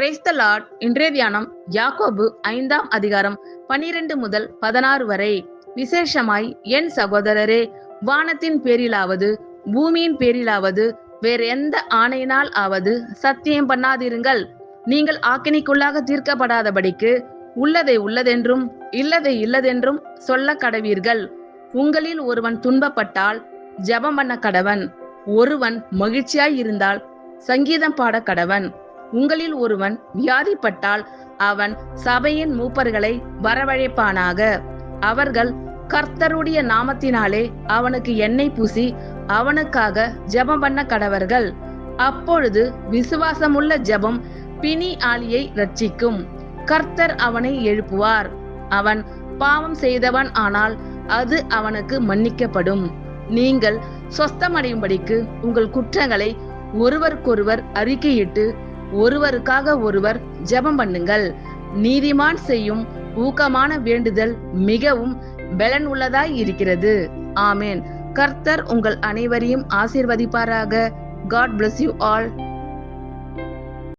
Praise the Lord. இன்றைய தியானம் யாக்கோபு 5ஆம் அதிகாரம் 12 முதல் 16 வரை. விசேஷமாய் என் சகோதரரே, வானத்தின் பேரிலாவது பூமியின் பேரிலாவது வேற எந்த ஆணையினால் ஆவது சத்தியம் பண்ணாதிருங்கள். நீங்கள் ஆக்கினைக்குள்ளாக தீர்க்கப்படாதபடிக்கு உள்ளதை உள்ளதென்றும் இல்லதை இல்லதென்றும் சொல்ல கடவீர்கள். உங்களில் ஒருவன் துன்பப்பட்டால் ஜெபம் பண்ண கடவன். ஒருவன் மகிழ்ச்சியாய் இருந்தால் சங்கீதம் பாட கடவன். உங்களில் ஒருவன் வியாதிப்பட்டால் அவன் சபையின் மூப்பர்களை வரவழைப்பானாக. அவர்கள் கர்த்தருடைய நாமத்தினாலே அவனுக்கு எண்ணெய் பூசி அவனுக்காக ஜெபம் பண்ண கடவர்கள். அப்பொழுது விசுவாசமுள்ள ஜெபம் பிணி ஆளியை ரட்சிக்கும். கர்த்தர் அவனை எழுப்புவார். அவன் பாவம் செய்தவன் ஆனால் அது அவனுக்கு மன்னிக்கப்படும். நீங்கள் சொஸ்தமடையும்படிக்கு உங்கள் குற்றங்களை ஒருவருக்கொருவர் அறிக்கையிட்டு ஒருவருக்காக ஒருவர் ஜெபம் பண்ணுங்கள். நீதிமான் செய்யும் ஊக்கமான வேண்டுதல் மிகவும் பலன் உள்ளதாய் இருக்கிறது. ஆமேன். கர்த்தர் உங்கள் அனைவரையும் ஆசீர்வதிப்பாராக. God bless you all.